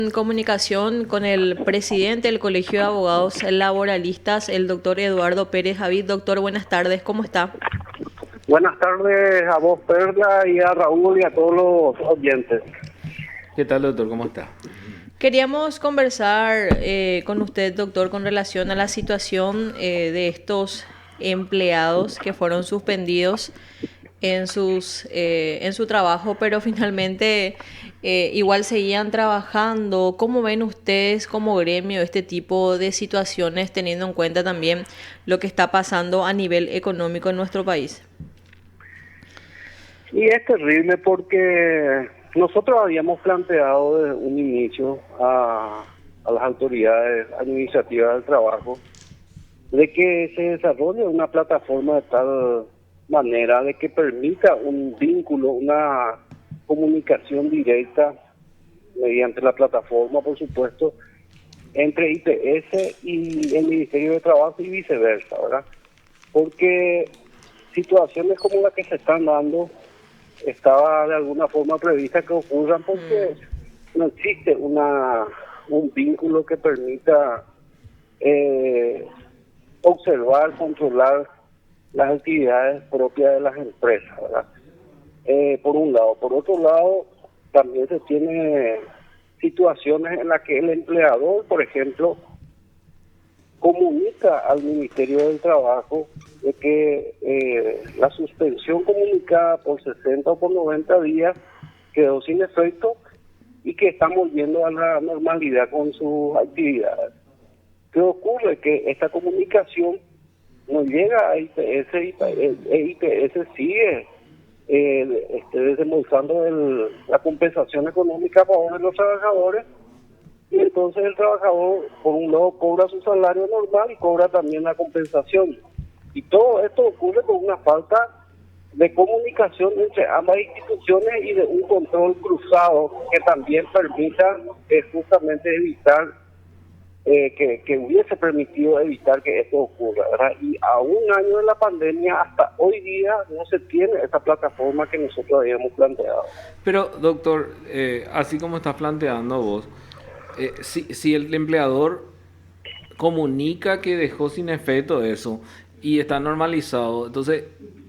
En comunicación con el presidente del Colegio de Abogados Laboralistas, el doctor Eduardo Pérez Javid. Doctor, buenas tardes, ¿cómo está? Buenas tardes a vos, Perla, y a Raúl y a todos los oyentes. ¿Qué tal, doctor? ¿Cómo está? Queríamos conversar con usted, doctor, con relación a la situación de estos empleados que fueron suspendidos en su trabajo, pero finalmente igual seguían trabajando. ¿Cómo ven ustedes como gremio este tipo de situaciones, teniendo en cuenta también lo que está pasando a nivel económico en nuestro país? Y es terrible porque nosotros habíamos planteado desde un inicio a las autoridades administrativas del trabajo de que se desarrolle una plataforma de tal manera de que permita un vínculo, una comunicación directa mediante la plataforma, por supuesto, entre IPS y el Ministerio de Trabajo y viceversa, ¿verdad? Porque situaciones como las que se están dando estaba de alguna forma prevista que ocurran porque no existe un vínculo que permita observar, controlar las actividades propias de las empresas, ¿verdad? Por un lado. Por otro lado, también se tiene situaciones en las que el empleador, por ejemplo, comunica al Ministerio del Trabajo de que la suspensión comunicada por 60 o por 90 días quedó sin efecto y que están volviendo a la normalidad con sus actividades. ¿Qué ocurre? Que esta comunicación no llega a IPS y IPS sigue desembolsando la compensación económica a favor de los trabajadores, y entonces el trabajador por un lado cobra su salario normal y cobra también la compensación, y todo esto ocurre por una falta de comunicación entre ambas instituciones y de un control cruzado que también permita justamente evitar que hubiese permitido evitar que esto ocurra, ¿verdad? Y a un año de la pandemia, hasta hoy día, no se tiene esa plataforma que nosotros habíamos planteado. Pero, doctor, así como estás planteando vos, si el empleador comunica que dejó sin efecto eso y está normalizado, entonces,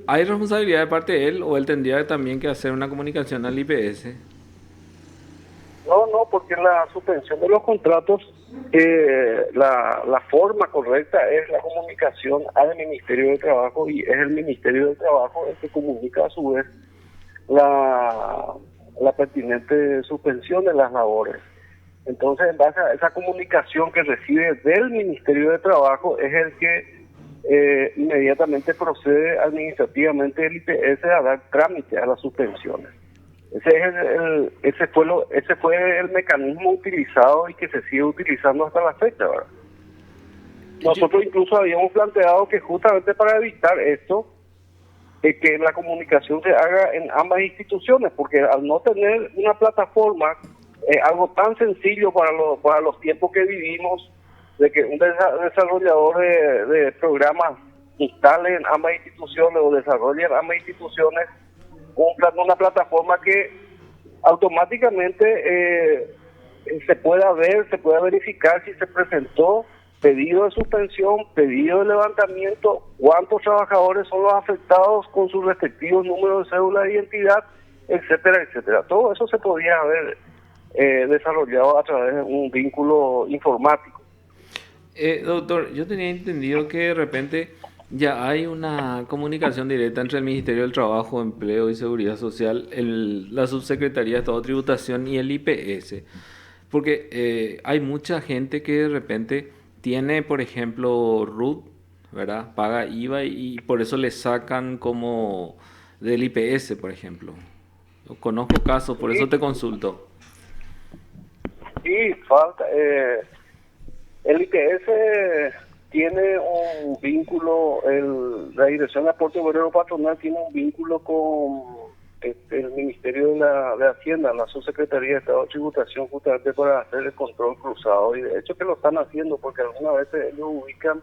¿hay responsabilidad de parte de él o él tendría también que hacer una comunicación al IPS? No, porque la suspensión de los contratos, la forma correcta es la comunicación al Ministerio de Trabajo, y es el Ministerio de Trabajo el que comunica a su vez la, la pertinente suspensión de las labores. Entonces, en base a esa comunicación que recibe del Ministerio de Trabajo, es el que inmediatamente procede administrativamente el IPS a dar trámite a las suspensiones. Ese fue el mecanismo utilizado y que se sigue utilizando hasta la fecha, ¿verdad? Nosotros incluso habíamos planteado que justamente para evitar esto, que la comunicación se haga en ambas instituciones, porque al no tener una plataforma, algo tan sencillo para los tiempos que vivimos, de que un desarrollador de programas instale en ambas instituciones o desarrolle en ambas instituciones una plataforma que automáticamente se pueda ver, se pueda verificar si se presentó pedido de suspensión, pedido de levantamiento, cuántos trabajadores son los afectados con sus respectivos números de cédula de identidad, etcétera, etcétera. Todo eso se podía haber desarrollado a través de un vínculo informático. Doctor, yo tenía entendido que de repente ya hay una comunicación directa entre el Ministerio del Trabajo, Empleo y Seguridad Social, la Subsecretaría de Estado de Tributación y el IPS. Porque hay mucha gente que de repente tiene, por ejemplo, RUT, ¿verdad? Paga IVA y por eso le sacan como del IPS, por ejemplo. Yo conozco casos, por eso te consulto. Y falta... el IPS tiene un vínculo, la Dirección de Aporte Obrero Patronal tiene un vínculo con el Ministerio de Hacienda, la Subsecretaría de Estado de Tributación, justamente para hacer el control cruzado. Y de hecho que lo están haciendo, porque algunas veces ellos ubican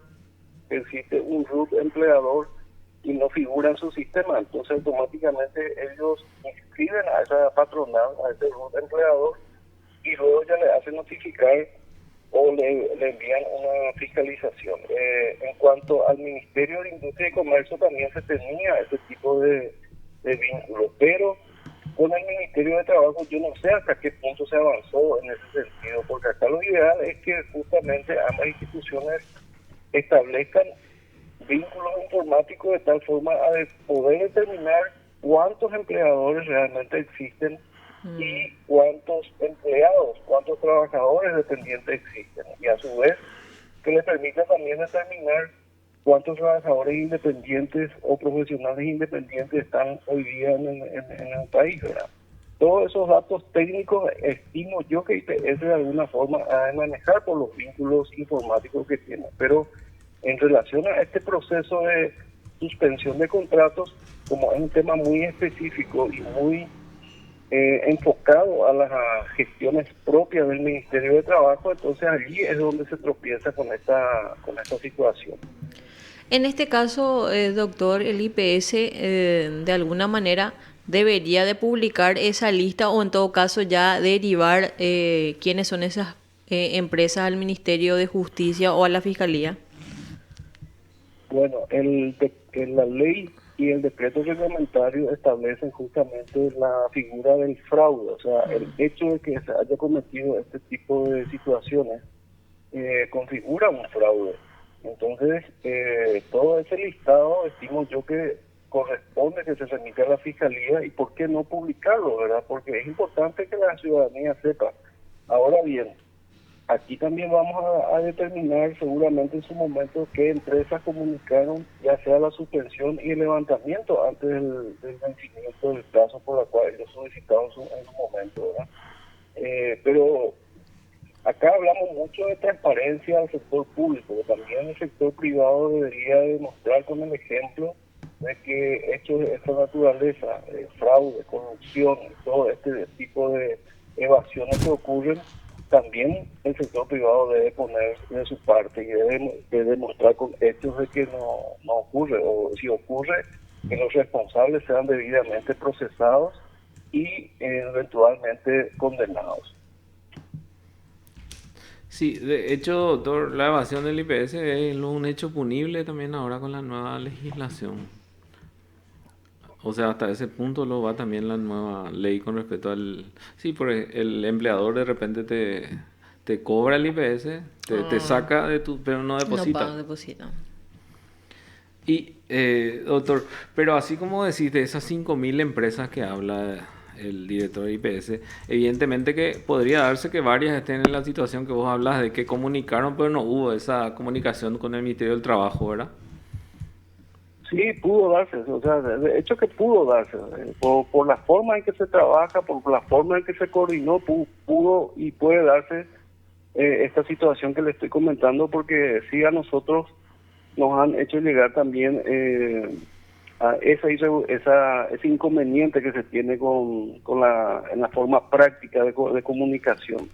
que existe un RUT empleador y no figura en su sistema. Entonces automáticamente ellos inscriben a esa patronal, a ese RUT empleador, y luego ya le hacen notificar o le envían una fiscalización. En cuanto al Ministerio de Industria y Comercio también se tenía ese tipo de vínculo, pero con el Ministerio de Trabajo yo no sé hasta qué punto se avanzó en ese sentido, porque acá lo ideal es que justamente ambas instituciones establezcan vínculos informáticos de tal forma a poder determinar cuántos empleadores realmente existen y cuántos empleados, cuántos trabajadores dependientes existen. Y a su vez, que le permita también determinar cuántos trabajadores independientes o profesionales independientes están hoy día en el país, ¿verdad? Todos esos datos técnicos estimo yo que IPS de alguna forma ha de manejar por los vínculos informáticos que tiene. Pero en relación a este proceso de suspensión de contratos, como es un tema muy específico y muy enfocado a las gestiones propias del Ministerio de Trabajo, entonces allí es donde se tropieza con esta situación. En este caso, doctor, el IPS de alguna manera debería de publicar esa lista o en todo caso ya derivar quiénes son esas empresas al Ministerio de Justicia o a la Fiscalía. Bueno, la ley y el decreto reglamentario establecen justamente la figura del fraude, o sea, el hecho de que se haya cometido este tipo de situaciones configura un fraude. Entonces, todo ese listado estimo yo que corresponde que se remita a la Fiscalía y por qué no publicarlo, ¿verdad? Porque es importante que la ciudadanía sepa. Ahora bien, aquí también vamos a determinar seguramente en su momento qué empresas comunicaron ya sea la suspensión y el levantamiento antes del vencimiento del plazo por la cual ellos solicitaron en su momento, ¿verdad? Pero acá hablamos mucho de transparencia al sector público, también el sector privado debería demostrar con el ejemplo de que hechos de esta naturaleza, fraude, corrupción, todo este tipo de evasiones que ocurren, también el sector privado debe poner de su parte y debe demostrar con hechos de que no ocurre, o si ocurre, que los responsables sean debidamente procesados y eventualmente condenados. Sí, de hecho, doctor, la evasión del IPS es un hecho punible también ahora con la nueva legislación. O sea, hasta ese punto lo va también la nueva ley con respecto al... Sí, porque el empleador de repente te cobra el IPS, te saca de tu... pero no No deposita. pago, deposita. Y, doctor, pero así como decís de esas 5.000 empresas que habla el director de IPS, evidentemente que podría darse que varias estén en la situación que vos hablas de que comunicaron, pero no hubo esa comunicación con el Ministerio del Trabajo, ¿verdad? Sí, pudo darse, o sea, de hecho que pudo darse, por la forma en que se trabaja, por la forma en que se coordinó, pudo y puede darse esta situación que le estoy comentando, porque sí a nosotros nos han hecho llegar también a ese inconveniente que se tiene en la forma práctica de comunicación.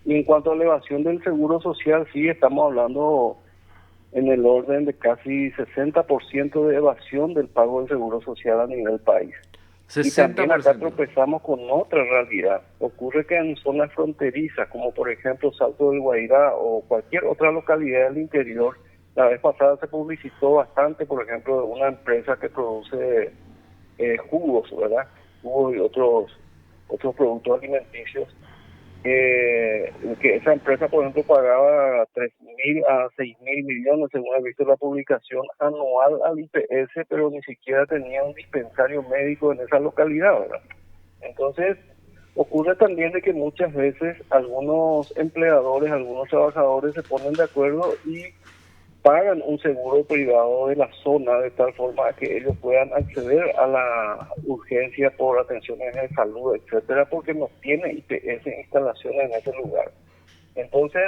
Y en cuanto a la evasión del seguro social, sí estamos hablando en el orden de casi 60% de evasión del pago del seguro social a nivel país. Y también acá 60%. tropezamos con otra realidad. Ocurre que en zonas fronterizas, como por ejemplo Salto del Guairá o cualquier otra localidad del interior, la vez pasada se publicitó bastante, por ejemplo, de una empresa que produce jugos, ¿verdad? Jugos y otros productos alimenticios, que esa empresa, por ejemplo, pagaba 3.000 a 6.000 millones, según he visto la publicación, anual al IPS, pero ni siquiera tenía un dispensario médico en esa localidad, ¿verdad? Entonces, ocurre también de que muchas veces algunos empleadores, algunos trabajadores se ponen de acuerdo y pagan un seguro privado de la zona de tal forma que ellos puedan acceder a la urgencia por atenciones de salud, etcétera, porque no tiene IPS instalaciones en ese lugar. Entonces,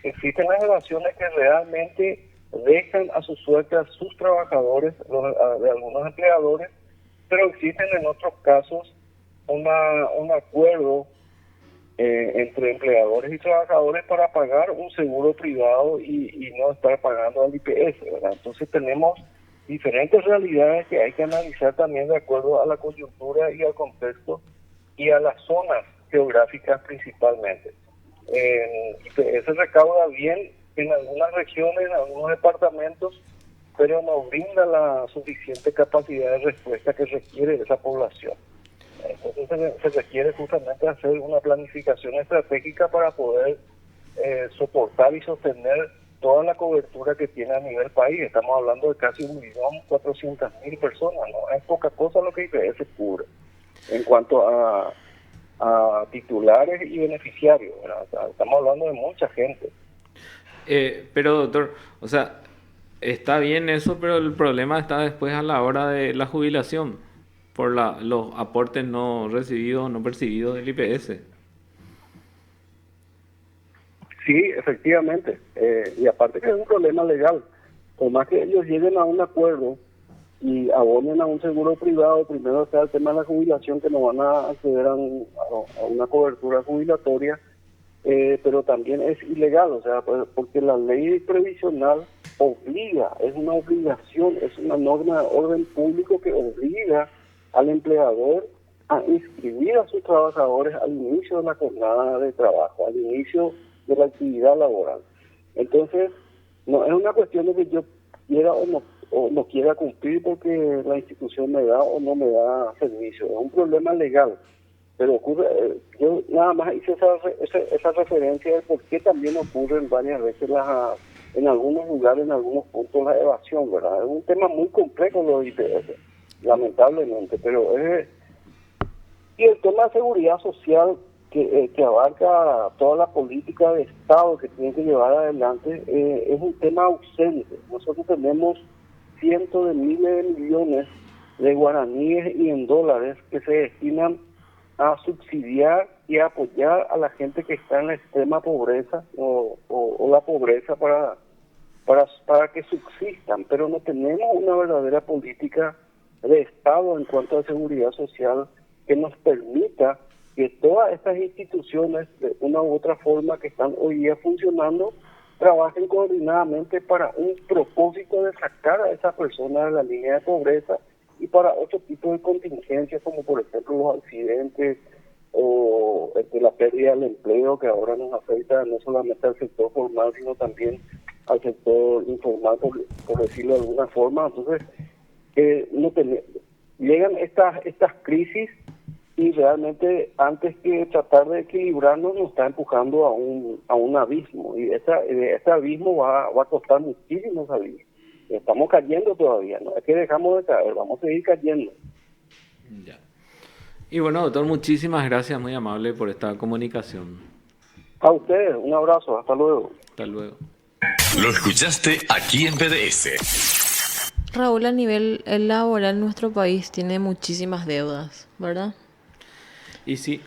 existen las relaciones que realmente dejan a su suerte a sus trabajadores, de algunos empleadores, pero existen en otros casos un acuerdo entre empleadores y trabajadores para pagar un seguro privado y no estar pagando al IPS, ¿verdad? Entonces tenemos diferentes realidades que hay que analizar también de acuerdo a la coyuntura y al contexto y a las zonas geográficas principalmente. Se recauda bien en algunas regiones, en algunos departamentos, pero no brinda la suficiente capacidad de respuesta que requiere esa población. Entonces se requiere justamente hacer una planificación estratégica para poder soportar y sostener toda la cobertura que tiene a nivel país. Estamos hablando de casi 1.400.000 personas, no es poca cosa lo que IPS cubre en cuanto a titulares y beneficiarios, ¿verdad? O sea, estamos hablando de mucha gente. Pero doctor, o sea, está bien eso, pero el problema está después a la hora de la jubilación por los aportes no recibidos o no percibidos del IPS. Sí, efectivamente. Y aparte que es un problema legal. Por más que ellos lleguen a un acuerdo y abonen a un seguro privado, primero está el tema de la jubilación, que no van a acceder a una cobertura jubilatoria, pero también es ilegal, o sea, porque la ley previsional obliga, es una obligación, es una norma de orden público que obliga al empleador a inscribir a sus trabajadores al inicio de la jornada de trabajo, al inicio de la actividad laboral. Entonces, no es una cuestión de que yo quiera o no quiera cumplir porque la institución me da o no me da servicio, es un problema legal. Pero ocurre, yo nada más hice esa referencia de por qué también ocurren varias veces en algunos lugares, en algunos puntos, la evasión, ¿verdad? Es un tema muy complejo lo de IPS, lamentablemente, pero y el tema de seguridad social que abarca toda la política de Estado que tiene que llevar adelante, es un tema ausente. Nosotros tenemos cientos de miles de millones de guaraníes y en dólares que se destinan a subsidiar y a apoyar a la gente que está en la extrema pobreza o la pobreza para que subsistan, pero no tenemos una verdadera política de Estado en cuanto a seguridad social que nos permita que todas estas instituciones, de una u otra forma que están hoy día funcionando, trabajen coordinadamente para un propósito de sacar a esa persona de la línea de pobreza y para otro tipo de contingencias, como por ejemplo los accidentes o la pérdida del empleo, que ahora nos afecta no solamente al sector formal, sino también al sector informal, por decirlo de alguna forma. Entonces, llegan estas crisis y realmente antes que tratar de equilibrarnos nos está empujando a un abismo, y ese abismo va a costar muchísimo salir. Estamos cayendo todavía, no es que dejamos de caer, vamos a seguir cayendo. Ya. Y bueno, doctor, muchísimas gracias, muy amable por esta comunicación. A ustedes, un abrazo, hasta luego. Hasta luego. Lo escuchaste aquí en PDS. Raúl, a nivel laboral, nuestro país tiene muchísimas deudas, ¿verdad? Y sí,